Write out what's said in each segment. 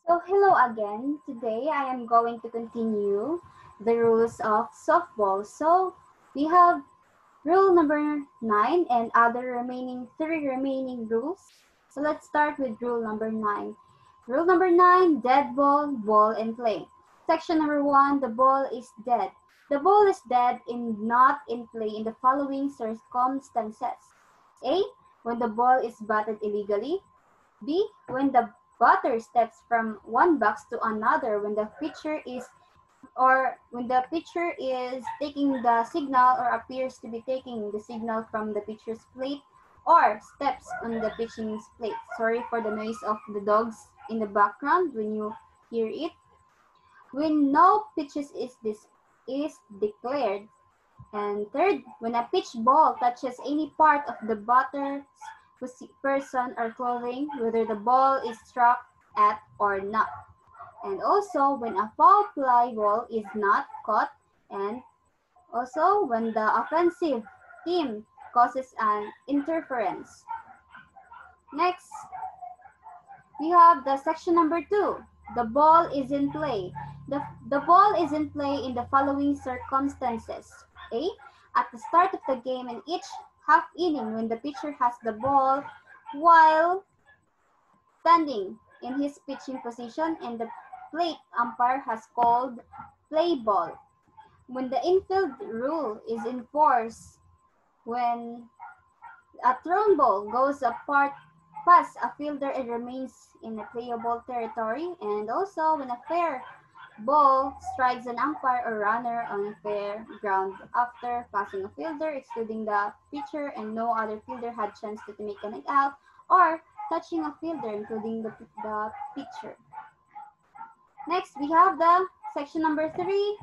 So hello again. Today I am going to continue the rules of softball. So we have rule number 9 and other three remaining rules. So let's start with rule number 9. Rule number 9, dead ball, ball and play. Section number 1, the ball is dead. The ball is dead and not in play in the following circumstances. A, when the ball is batted illegally. B, when the batter steps from one box to another when the pitcher is taking the signal or appears to be taking the signal from the pitcher's plate or steps on the pitching's plate. Sorry for the noise of the dogs in the background when you hear it. When no pitches is declared. And third, when a pitch ball touches any part of the batter's person or clothing, whether the ball is struck at or not. And also, when a foul fly ball is not caught, and also when the offensive team causes an interference. Next, we have the section number 2. The ball is in play. The ball is in play in the following circumstances. A, at the start of the game in each half inning when the pitcher has the ball while standing in his pitching position and the plate umpire has called play ball. When the infield rule is in force, when a thrown ball goes past a fielder and remains in a playable territory, and also when a fair ball strikes an umpire or runner on fair ground after passing a fielder, excluding the pitcher, and no other fielder had chance to make an out, or touching a fielder, including the pitcher. Next, we have the section number 3,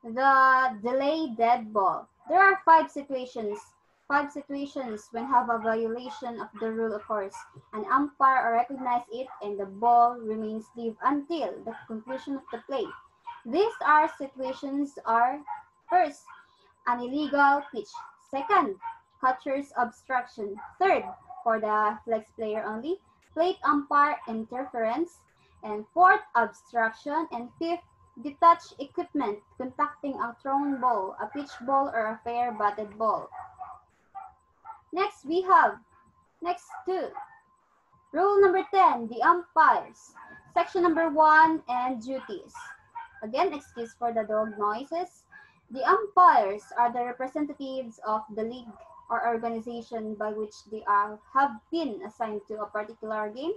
the delay dead ball. There are five situations when have a violation of the rule occurs. An umpire recognize it and the ball remains live until the conclusion of the play. These situations are: first, an illegal pitch. Second, catcher's obstruction. Third, for the flex player only, plate umpire interference. And fourth, obstruction. And fifth, detached equipment contacting a thrown ball, a pitch ball, or a fair batted ball. Next, we have rule number 10, the umpires. Section number 1 and duties. Again, excuse for the dog noises. The umpires are the representatives of the league or organization by which they have been assigned to a particular game,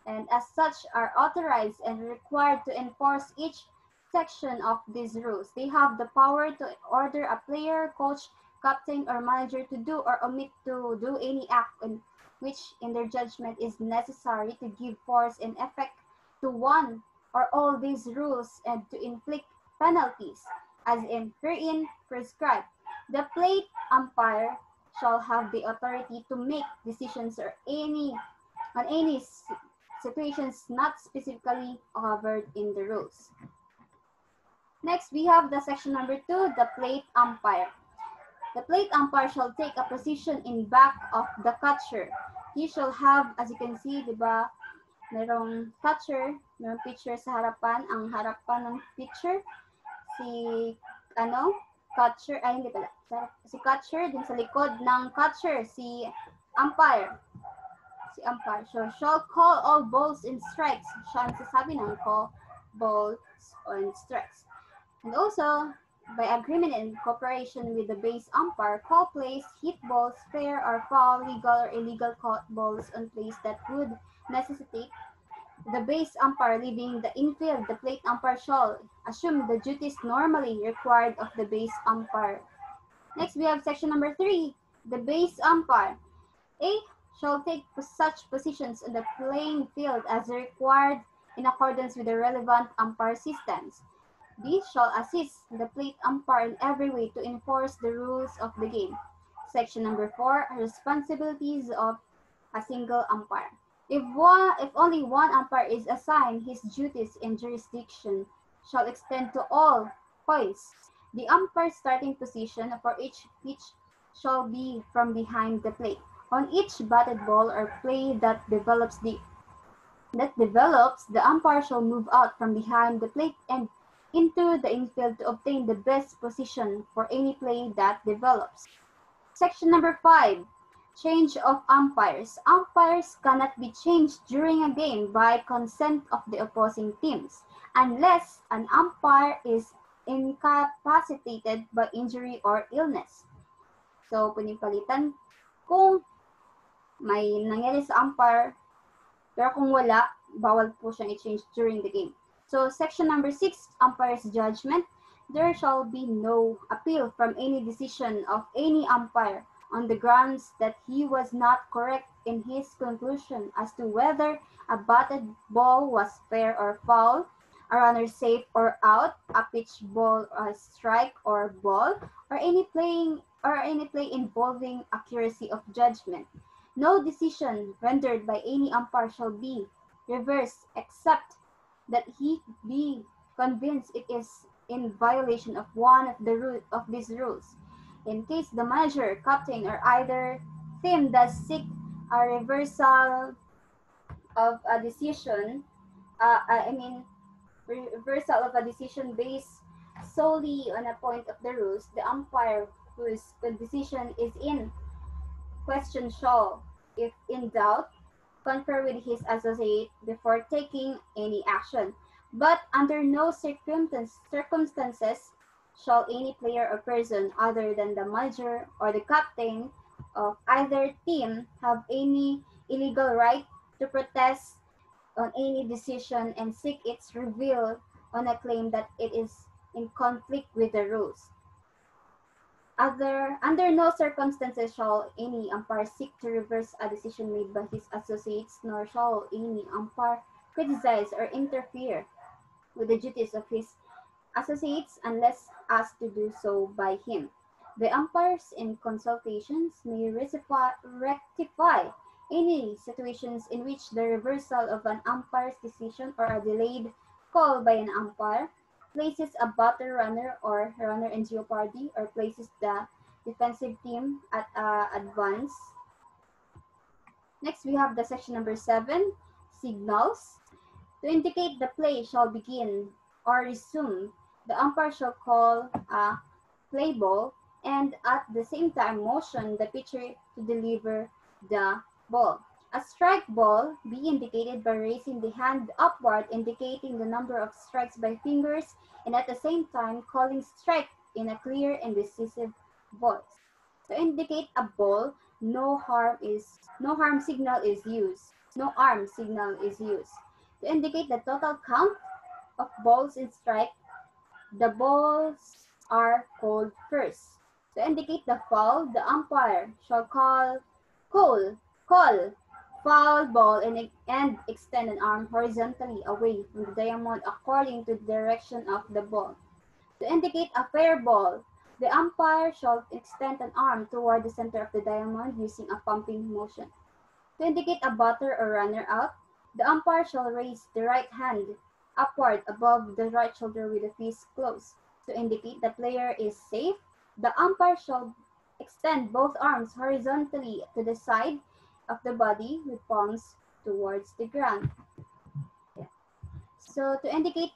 and as such are authorized and required to enforce each section of these rules. They have the power to order a player, coach, captain, or manager to do or omit to do any act which in their judgment is necessary to give force and effect to one or all these rules and to inflict penalties as in herein prescribed. The plate umpire shall have the authority to make decisions on any situations not specifically covered in the rules. Next, we have the section number 2, the plate umpire. The plate umpire shall take a position in back of the catcher. He shall have, as you can see, di ba, merong catcher, merong pitcher sa harapan. Ang harapan ng pitcher, catcher, ay hindi pala. Si catcher, din sa likod ng catcher, si umpire. So, shall call all balls and strikes. Siya ang sasabi ng call balls and strikes. And also, by agreement and cooperation with the base umpire, call plays, hit balls, fair or foul, legal or illegal caught balls on plays that would necessitate the base umpire leaving the infield. The plate umpire shall assume the duties normally required of the base umpire. Next, we have section number 3, the base umpire. A shall take such positions on the playing field as required in accordance with the relevant umpire systems. B shall assist the plate umpire in every way to enforce the rules of the game. Section number 4, responsibilities of a single umpire. If only one umpire is assigned, his duties and jurisdiction shall extend to all points. The umpire's starting position for each pitch shall be from behind the plate. On each batted ball or play that develops the that develops, the umpire shall move out from behind the plate and into the infield to obtain the best position for any play that develops. Section number 5. Change of umpires. Umpires cannot be changed during a game by consent of the opposing teams unless an umpire is incapacitated by injury or illness. So, pwedeng palitan kung may nangyari sa umpire, pero kung wala, bawal po siyang i-change during the game. So, section number 6, umpire's judgment. There shall be no appeal from any decision of any umpire on the grounds that he was not correct in his conclusion as to whether a batted ball was fair or foul, a runner safe or out, a pitch ball or a strike or ball, or any play involving accuracy of judgment. No decision rendered by any umpire shall be reversed except that he be convinced it is in violation of one of these rules. In case the manager, captain, or either team does seek a reversal of a decision, reversal of a decision based solely on a point of the rules, the umpire whose decision is in question shall, if in doubt, confer with his associate before taking any action. But under no circumstances shall any player or person other than the manager or the captain of either team have any illegal right to protest on any decision and seek its reveal on a claim that it is in conflict with the rules. Under no circumstances shall any umpire seek to reverse a decision made by his associates, nor shall any umpire criticize or interfere with the duties of his associates unless asked to do so by him. The umpires in consultations may rectify any situations in which the reversal of an umpire's decision or a delayed call by an umpire places a batter runner or runner in jeopardy or places the defensive team at advance. Next, we have the section number 7, signals. To indicate the play shall begin or resume, the umpire shall call a play ball and at the same time motion the pitcher to deliver the ball. A strike ball be indicated by raising the hand upward, indicating the number of strikes by fingers, and at the same time calling strike in a clear and decisive voice. To indicate a ball, no arm signal is used. To indicate the total count of balls in strike, the balls are called first. To indicate the foul, the umpire shall call foul ball and extend an arm horizontally away from the diamond according to the direction of the ball. To indicate a fair ball, the umpire shall extend an arm toward the center of the diamond using a pumping motion. To indicate a batter or runner out, the umpire shall raise the right hand upward above the right shoulder with the fist closed. To indicate the player is safe, the umpire shall extend both arms horizontally to the side of the body with palms towards the ground. Yeah. So to indicate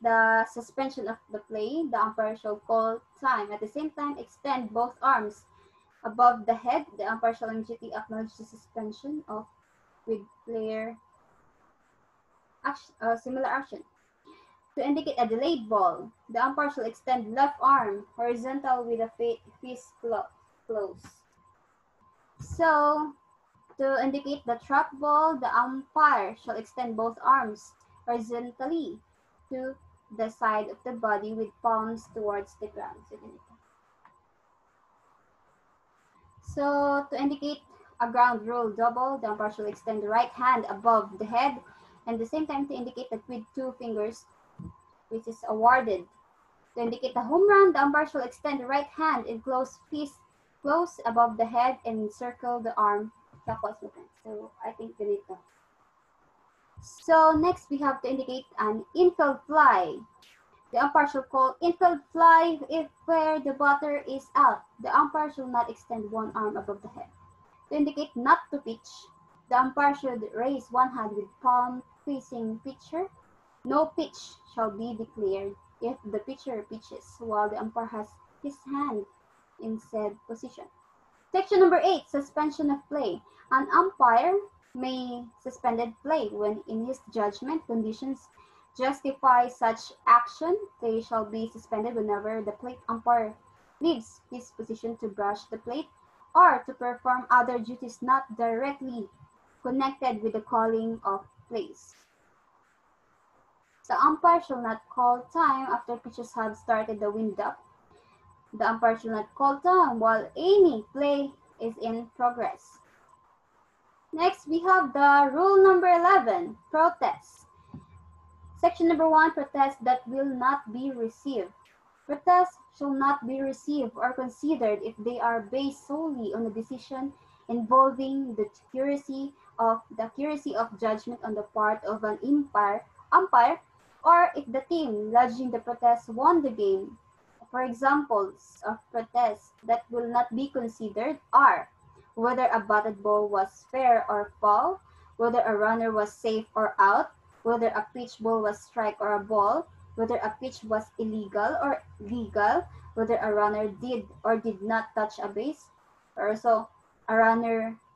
the suspension of the play, the umpire shall call time. At the same time, extend both arms above the head. The umpire shall immediately acknowledge the suspension of with player action, similar action. To indicate a delayed ball, the umpire shall extend left arm horizontal with a fist close. So, to indicate the trap ball, the umpire shall extend both arms horizontally to the side of the body with palms towards the ground. So, to indicate a ground rule double, the umpire shall extend the right hand above the head and at the same time to indicate that with 2 fingers, which is awarded. To indicate a home run, the umpire shall extend the right hand and close fist close above the head and circle the arm clockwise movement. So I think ganito. So next we have to indicate an infield fly. The umpire shall call infield fly if where the batter is out. The umpire shall not extend one arm above the head. To indicate not to pitch, The umpire should raise one hand with palm facing pitcher. No pitch shall be declared if the pitcher pitches while the umpire has his hand in said position. Section number 8, suspension of play. An umpire may suspended play when in his judgment conditions justify such action. Play shall be suspended whenever the plate umpire leaves his position to brush the plate or to perform other duties not directly connected with the calling of plays. The umpire shall not call time after pitchers have started the wind-up. The umpire shall not call time while any play is in progress. Next, we have the rule number 11, protests. Section number 1, protests that will not be received. Protests shall not be received or considered if they are based solely on a decision involving the accuracy of judgment on the part of an umpire, or if the team lodging the protest won the game. For examples of protests that will not be considered are whether a batted ball was fair or foul, whether a runner was safe or out, whether a pitch ball was strike or a ball, whether a pitch was illegal or legal, whether a runner did or did not touch a base, or also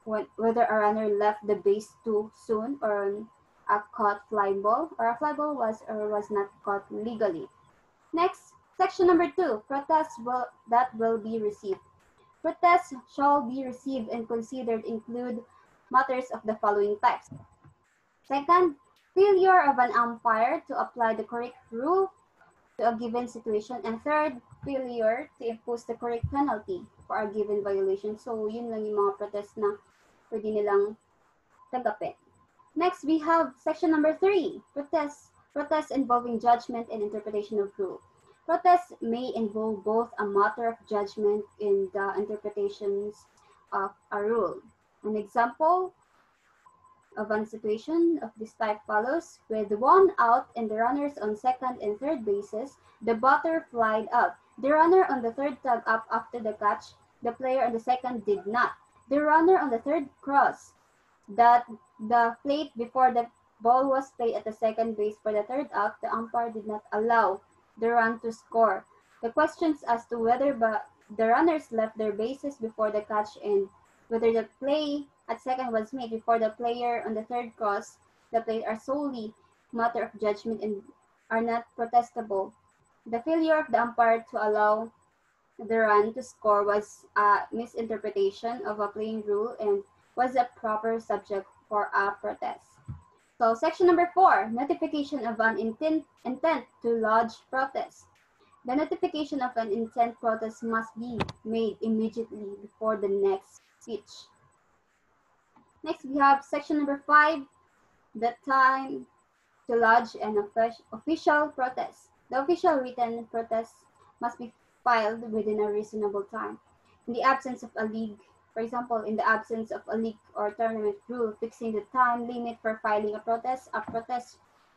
whether a runner left the base too soon, or a caught fly ball, or a fly ball was or was not caught legally. Next, section number 2, protests that will be received. Protests shall be received and considered include matters of the following types. Second, failure of an umpire to apply the correct rule to a given situation. And third, failure to impose the correct penalty for a given violation. So, yun lang yung mga protest na pwede nilang tanggapin. Next, we have section number 3, protests involving judgment and interpretation of rule. Protests may involve both a matter of judgment in the interpretations of a rule. An example of a situation of this type follows: with one out and the runners on second and third bases, the batter flied out. The runner on the third tugged up after the catch. The player on the second did not. The runner on the third crossed the plate before the ball was played at the second base for the third out. The umpire did not allow the run to score. The questions as to whether the runners left their bases before the catch and whether the play at second was made before the player on the third crossed the plate are solely matter of judgment and are not protestable. The failure of the umpire to allow the run to score was a misinterpretation of a playing rule and was a proper subject for a protest. So, section number 4, notification of an intent to lodge protest. The notification of an intent protest must be made immediately before the next pitch. Next, we have section number 5, the time to lodge an official protest. The official written protest must be filed within a reasonable time. In the absence of a league, for example, in the absence of a league or tournament rule fixing the time limit for filing a protest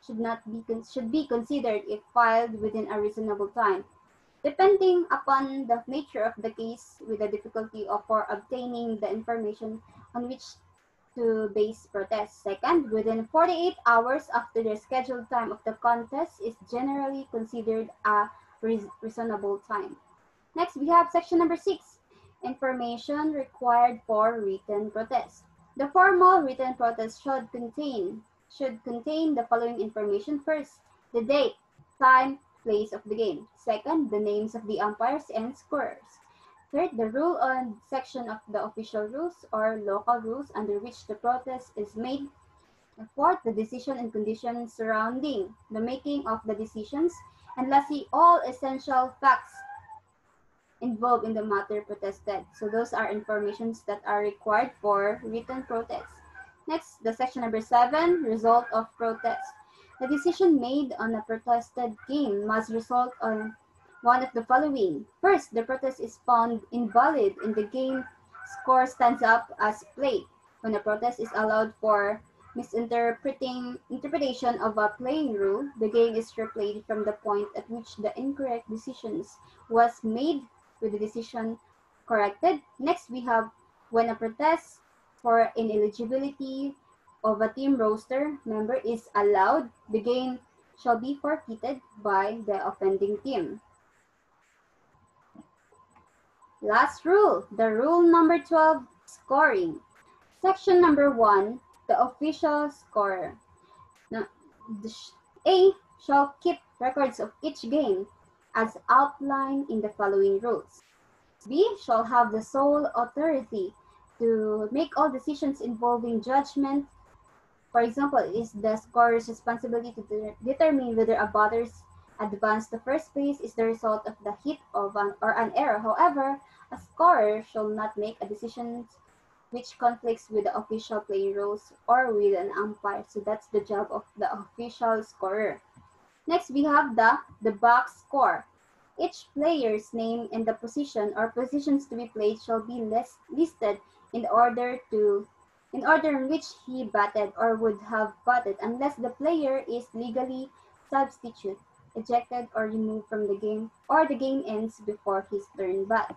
should be considered if filed within a reasonable time, depending upon the nature of the case, with the difficulty for obtaining the information on which to base protest. Second, within 48 hours after the scheduled time of the contest is generally considered a reasonable time. Next, we have section number 6, information required for written protest. The formal written protest should contain the following information. First, the date, time, place of the game. Second, the names of the umpires and scorers. Third, the rule on section of the official rules or local rules under which the protest is made. Fourth, the decision and conditions surrounding the making of the decisions. And lastly, all essential facts involved in the matter protested. So those are informations that are required for written protest. Next, the section number 7, result of protest. The decision made on a protested game must result on one of the following. First, the protest is found invalid and the game score stands up as played. When a protest is allowed for interpretation of a playing rule, the game is replayed from the point at which the incorrect decisions was made with the decision corrected. Next, we have when a protest for ineligibility of a team roster member is allowed, the game shall be forfeited by the offending team. Last rule, the rule number 12, scoring. Section number 1, the official scorer. Now, A shall keep records of each game as outlined in the following rules. B shall have the sole authority to make all decisions involving judgment. For example, it is the scorer's responsibility to determine whether a batter's advance to first base is the result of the hit of an error. However, a scorer shall not make a decision which conflicts with the official playing rules or with an umpire. So that's the job of the official scorer. Next, we have the box score. Each player's name and the position or positions to be played shall be listed in order in which he batted or would have batted, unless the player is legally substituted, ejected, or removed from the game, or the game ends before his turn bat.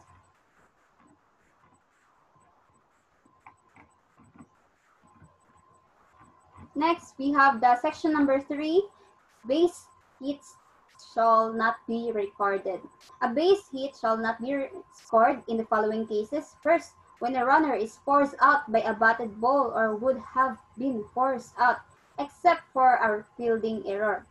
Next, we have the section number 3, base hits shall not be recorded. A base hit shall not be scored in the following cases. First, when a runner is forced out by a batted ball or would have been forced out, except for a fielding error.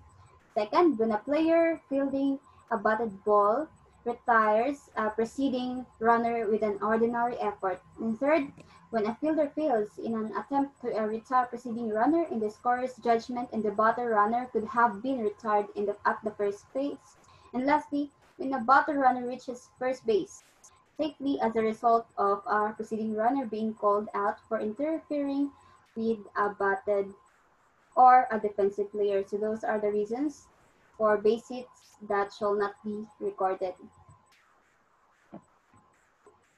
Second, when a player fielding a batted ball retires a preceding runner with an ordinary effort. And third, when a fielder fails in an attempt to retire preceding runner in the scorer's judgment and the batter runner could have been retired at the first base. And lastly, when a batter runner reaches first base safely as a result of a preceding runner being called out for interfering with a batted or a defensive player. So those are the reasons for base hits that shall not be recorded.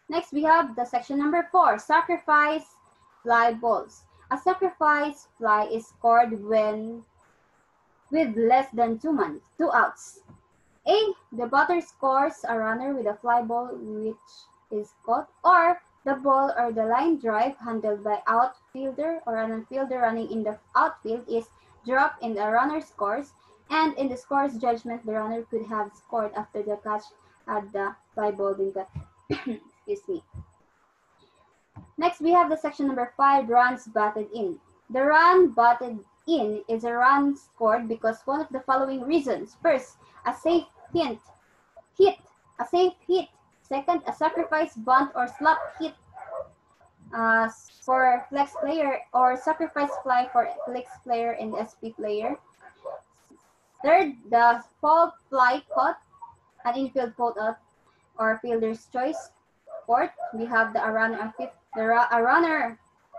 Next, we have the section number 4, sacrifice fly balls. A sacrifice fly is scored when with less than 2 outs. A, the batter scores a runner with a fly ball which is caught, or the ball or the line drive handled by outfielder or an infielder running in the outfield is dropped and the runner scores, and in the scorer's judgment, the runner could have scored after the catch had the fly ball been cut. Excuse me. Next, we have the section number 5, runs batted in. The run batted in is a run scored because one of the following reasons. First, a safe hit. A safe hit. Second, a sacrifice bunt or slap hit for flex player or sacrifice fly for flex player and SP player. Third, the fall fly caught, an infield pulled out or fielder's choice. Fourth, we have a runner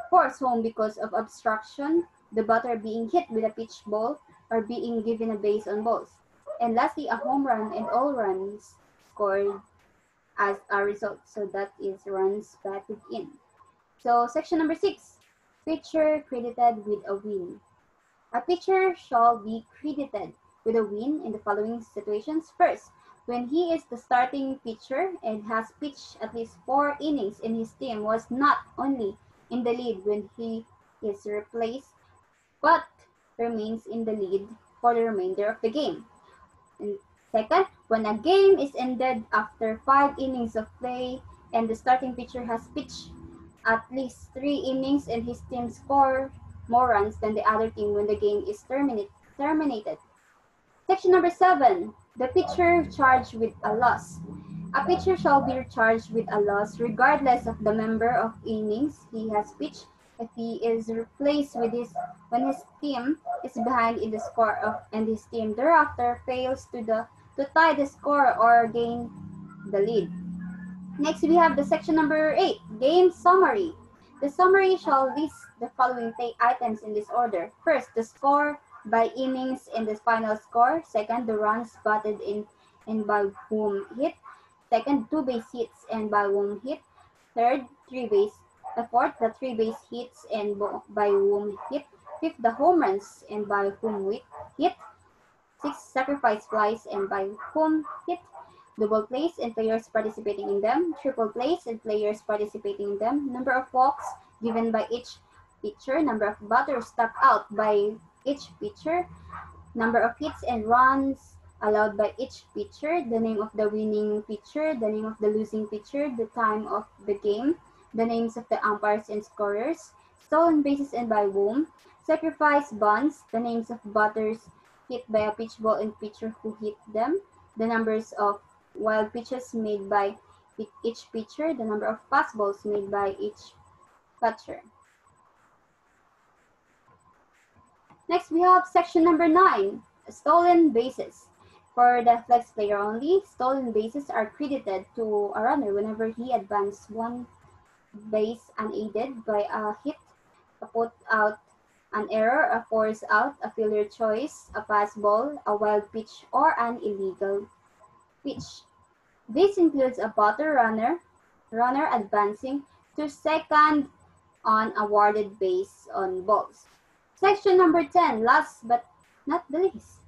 forced home because of obstruction, the batter being hit with a pitch ball or being given a base on balls. And lastly, a home run and all runs scored as a result. So that is runs batted in. So section number 6, pitcher credited with a win. A pitcher shall be credited with a win in the following situations. First, when he is the starting pitcher and has pitched at least 4 innings and his team was not only in the lead when he is replaced, but remains in the lead for the remainder of the game. And second, when a game is ended after 5 innings of play and the starting pitcher has pitched at least 3 innings and his team score more runs than the other team when the game is terminated. Section number 7, the pitcher charged with a loss. A pitcher shall be charged with a loss regardless of the number of innings he has pitched if he is replaced with when his team is behind in the score and his team thereafter fails to tie the score or gain the lead. Next, we have the section number 8, game summary. The summary shall list the following items in this order. First, the score by innings and the final score. Second, the runs batted in and by whom hit. Second, 2 base hits and by whom hit. Third, 3 base. Fourth, the 3 base hits and by whom hit. Fifth, the home runs and by whom hit. Sixth, sacrifice flies and by whom hit. Double plays and players participating in them. Triple plays and players participating in them. Number of walks given by each pitcher, number of batters struck out by each pitcher, number of hits and runs allowed by each pitcher, the name of the winning pitcher, the name of the losing pitcher, the time of the game, the names of the umpires and scorers, stolen bases and by whom, sacrifice bunts, the names of batters hit by a pitch ball and pitcher who hit them, the numbers of wild pitches made by each pitcher, the number of fastballs made by each catcher. Next, we have section number 9, stolen bases. For the flex player only, stolen bases are credited to a runner whenever he advances one base unaided by a hit, a put out, an error, a force out, a failure choice, a pass ball, a wild pitch, or an illegal pitch. This includes a batter runner advancing to second on awarded base on balls. Section number 10, last but not the least.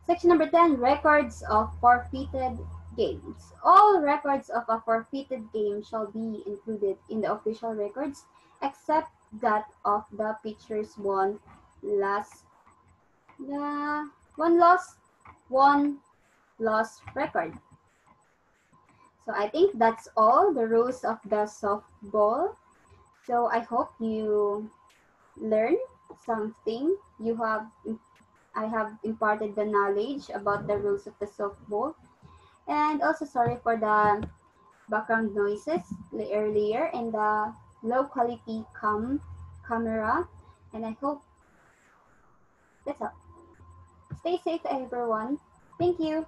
Section number 10, records of forfeited games. All records of a forfeited game shall be included in the official records except that of the pitcher's one loss record. So I think that's all the rules of the softball. So I hope you learn something. I have imparted the knowledge about the rules of the softball. And also sorry for the background noises earlier and the low quality camera. And I hope that's all. Stay safe everyone. Thank you.